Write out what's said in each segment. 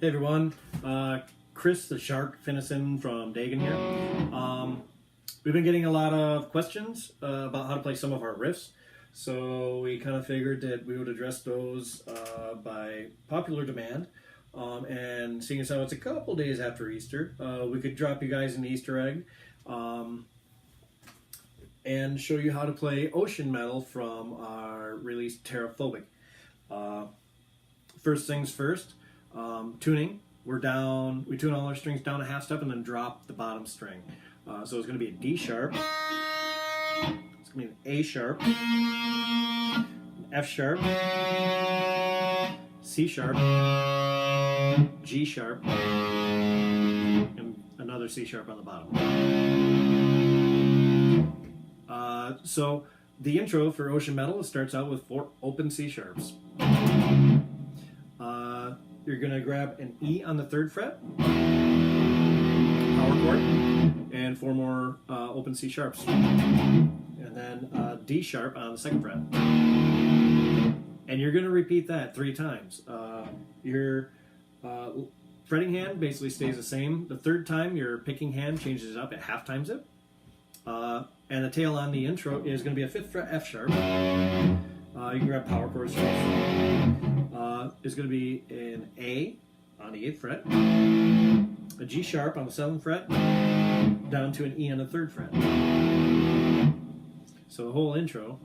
Hey everyone, Chris the Shark Finnison from Dagon here. We've been getting a lot of questions about how to play some of our riffs, so we kind of figured that we would address those by popular demand. And seeing as how it's a couple days after Easter, we could drop you guys an Easter egg and show you how to play ocean metal from our release Terraphobic. First things first. Tuning, we tune all our strings down a half step and then drop the bottom string. So it's going to be a D sharp, it's going to be an A sharp, an F sharp, C sharp, G sharp, and another C sharp on the bottom. So the intro for ocean metal starts out with 4 open C sharps. You're going to grab an E on the 3rd fret, power chord, and 4 more open C sharps. And then D sharp on the 2nd fret. And you're going to repeat that 3 times. Your fretting hand basically stays the same. The 3rd time, your picking hand changes it up, it half times it. And the tail on the intro is going to be a 5th fret F sharp. You can grab power chords first. Is going to be an A on the 8th fret, a G sharp on the 7th fret, down to an E on the 3rd fret. So the whole intro.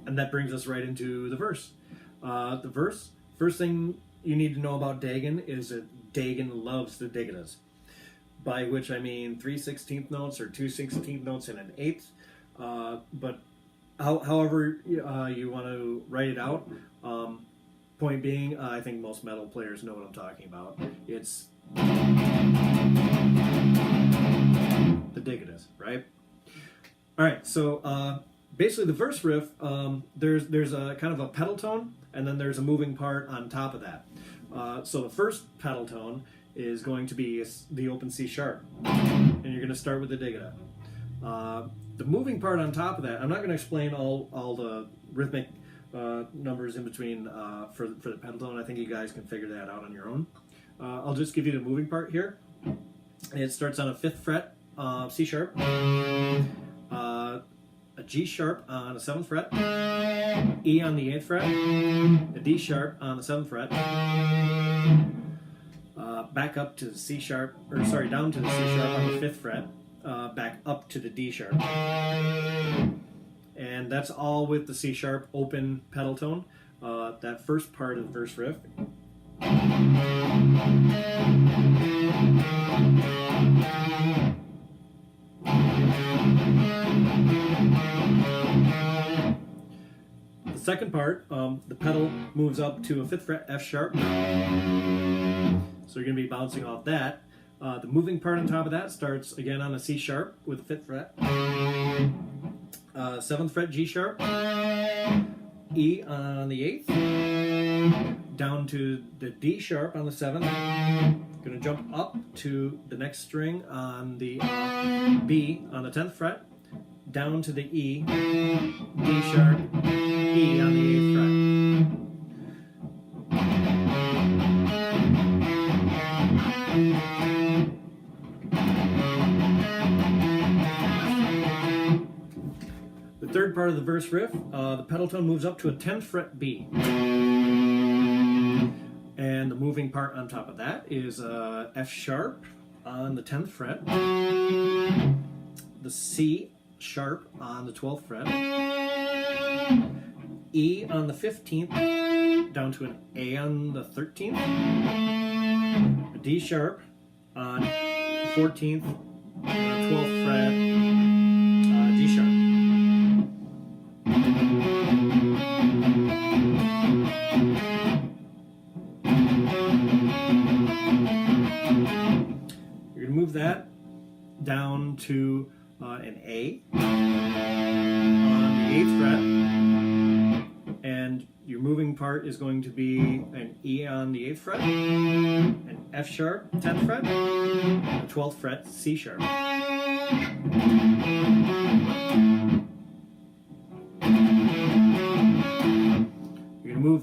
And that brings us right into the verse. The verse, first thing you need to know about Dagon is that Dagon loves the digitas, by which I mean 3/16 notes or 2/16 notes and an 1/8. But however you want to write it out. Point being, I think most metal players know what I'm talking about. It's the digitas, right? All right, so basically the verse riff, there's a kind of a pedal tone, and then there's a moving part on top of that. So the first pedal tone is going to be the open C sharp, and you're going to start with the digita. The moving part on top of that, I'm not going to explain all the rhythmic numbers in between for the pedal tone. I think you guys can figure that out on your own. I'll just give you the moving part here. It starts on a 5th fret C sharp, a G sharp on the 7th fret, E on the 8th fret, a D sharp on the 7th fret, back up to the C sharp, down to the C sharp on the 5th fret, back up to the D sharp. And that's all with the C sharp open pedal tone. That first part of the verse riff. The second part, the pedal moves up to a 5th fret F sharp. So you're going to be bouncing off that. The moving part on top of that starts again on a C sharp with a 5th fret. 7th fret G sharp. E on the 8th. Down to the D sharp on the 7th. Going to jump up to the next string on the B on the 10th fret. Down to the E. D sharp. E on the 8th fret. The third part of the verse riff, the pedal tone moves up to a 10th fret B. And the moving part on top of that is F sharp on the 10th fret, the C sharp on the 12th fret, E on the 15th, down to an A on the 13th, a D sharp on the 14th, and the 12th fret, G sharp. You're going to move that down to an A on the 8th fret, and your moving part is going to be an E on the 8th fret, an F sharp 10th fret, and a 12th fret C sharp.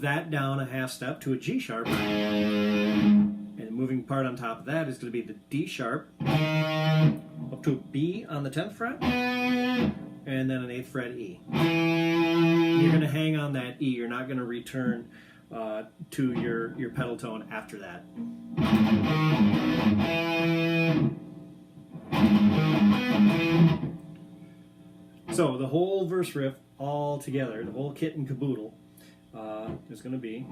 that down a half step to a G sharp. And the moving part on top of that is going to be the D sharp up to a B on the 10th fret, and then an 8th fret E. You're going to hang on that E. You're not going to return to your pedal tone after that. So the whole verse riff all together, the whole kit and caboodle, is going to be.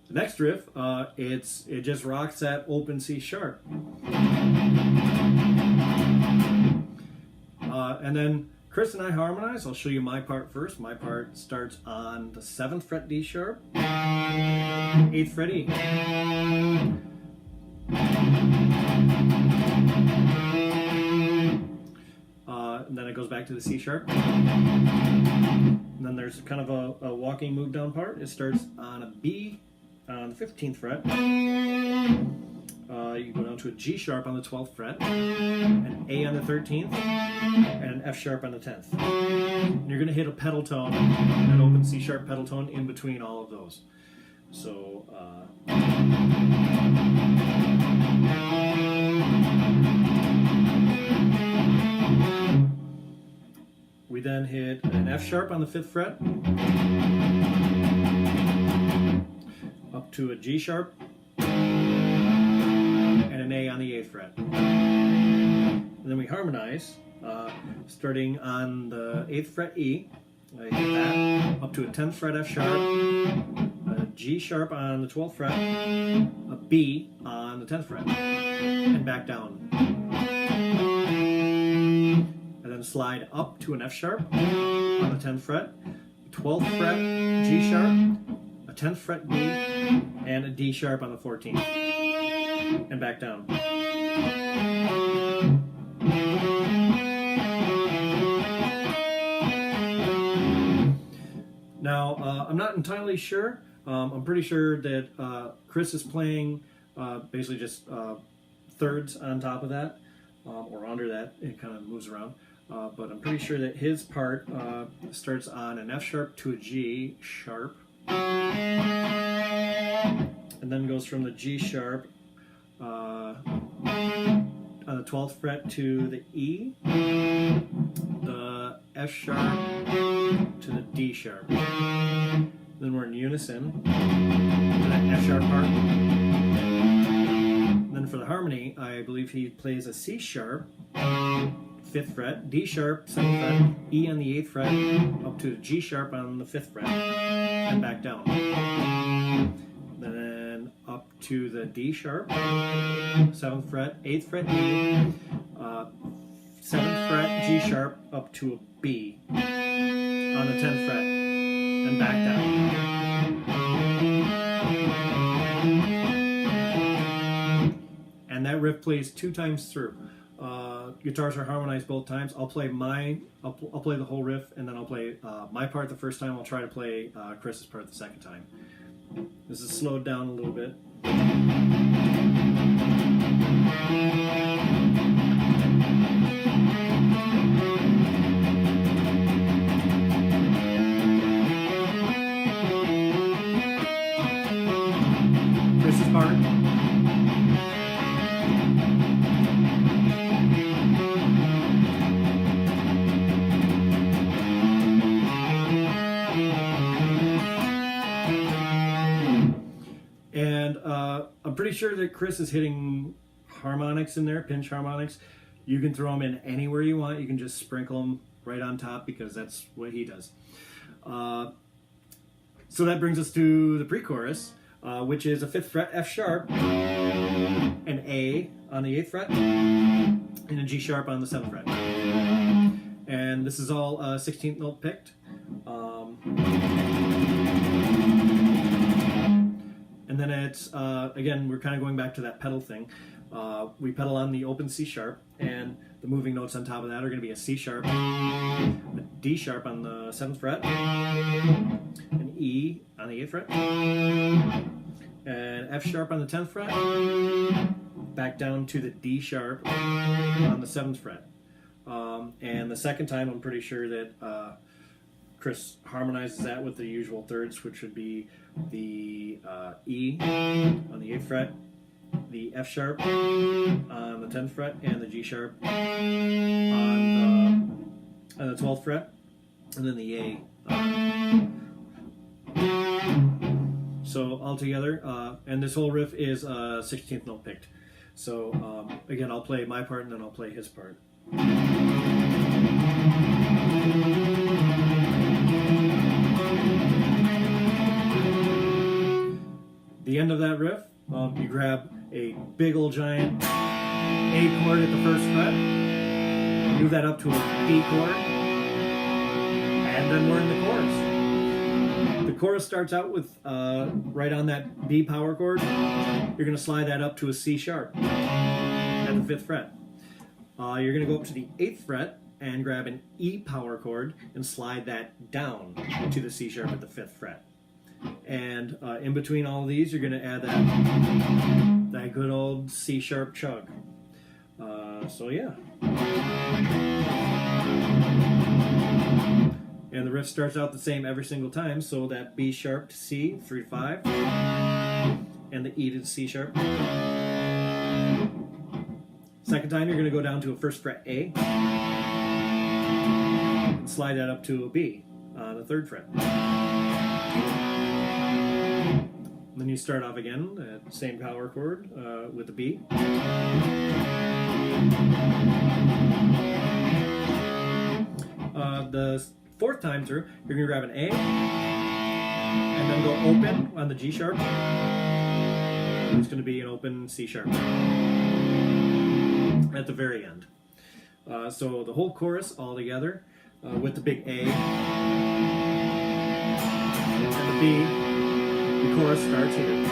The next riff, it just rocks that open C sharp. And then Chris and I harmonize. I'll show you my part first. My part starts on the 7th fret D sharp, 8th fret E. And then it goes back to the C sharp. And then there's kind of a walking move down part. It starts on a B on the 15th fret. You go down to a G sharp on the 12th fret, an A on the 13th, and an F sharp on the 10th. And you're going to hit a pedal tone, an open C sharp pedal tone in between all of those. So, we then hit an F sharp on the 5th fret, up to a G sharp, and an A on the 8th fret. And then we harmonize, starting on the 8th fret E. I hit that, up to a 10th fret F sharp, a G sharp on the 12th fret, a B on the 10th fret, and back down. And then slide up to an F sharp on the 10th fret, 12th fret G sharp, a 10th fret B, and a D sharp on the 14th, and back down. Now, I'm not entirely sure. I'm pretty sure that Chris is playing basically just thirds on top of that, or under that. It kind of moves around. But I'm pretty sure that his part starts on an F sharp to a G sharp, and then goes from the G sharp on the 12th fret to the E, the F sharp to the D sharp. Then we're in unison to that F sharp part. And then for the harmony, I believe he plays a C sharp, 5th fret, D sharp, 7th fret, E on the 8th fret, up to the G sharp on the 5th fret, and back down. Then up to the D sharp, 7th fret, 8th fret E, 7th fret, G sharp, up to a B on the 10th fret, and back down. And that riff plays 2 times through. Guitars are harmonized both times. I'll play I'll play the whole riff, and then I'll play my part the first time. I'll try to play Chris's part the second time. This is slowed down a little bit. Chris's part. And I'm pretty sure that Chris is hitting harmonics in there, pinch harmonics. You can throw them in anywhere you want. You can just sprinkle them right on top because that's what he does. So that brings us to the pre-chorus, which is a 5th fret F sharp, an A on the 8th fret, and a G sharp on the 7th fret. And this is all 16th note picked. And then it's, again, we're kind of going back to that pedal thing. We pedal on the open C sharp, and the moving notes on top of that are going to be a C sharp, a D sharp on the 7th fret, an E on the 8th fret, an F sharp on the 10th fret, back down to the D sharp on the 7th fret. And the second time, I'm pretty sure that Chris harmonizes that with the usual thirds, which would be the E on the 8th fret, the F sharp on the 10th fret, and the G sharp on the 12th fret, and then the A. So all together, and this whole riff is 16th note picked. So again, I'll play my part and then I'll play his part. The end of that riff, you grab a big old giant A chord at the 1st fret, move that up to a B chord, and then we're in the chorus. The chorus starts out with, right on that B power chord, you're going to slide that up to a C sharp at the 5th fret. You're going to go up to the 8th fret and grab an E power chord and slide that down to the C sharp at the 5th fret. And in between all of these, you're going to add that good old C sharp chug. So yeah. And the riff starts out the same every single time, so that B sharp to C, 3 to 5, and the E to the C sharp. Second time, you're going to go down to a 1st fret A, and slide that up to a B on the 3rd fret. Then you start off again at the same power chord with the B. The 4th time through, you're going to grab an A and then go open on the G sharp. It's going to be an open C sharp at the very end. So the whole chorus all together with the big A and the B. The chorus starts here.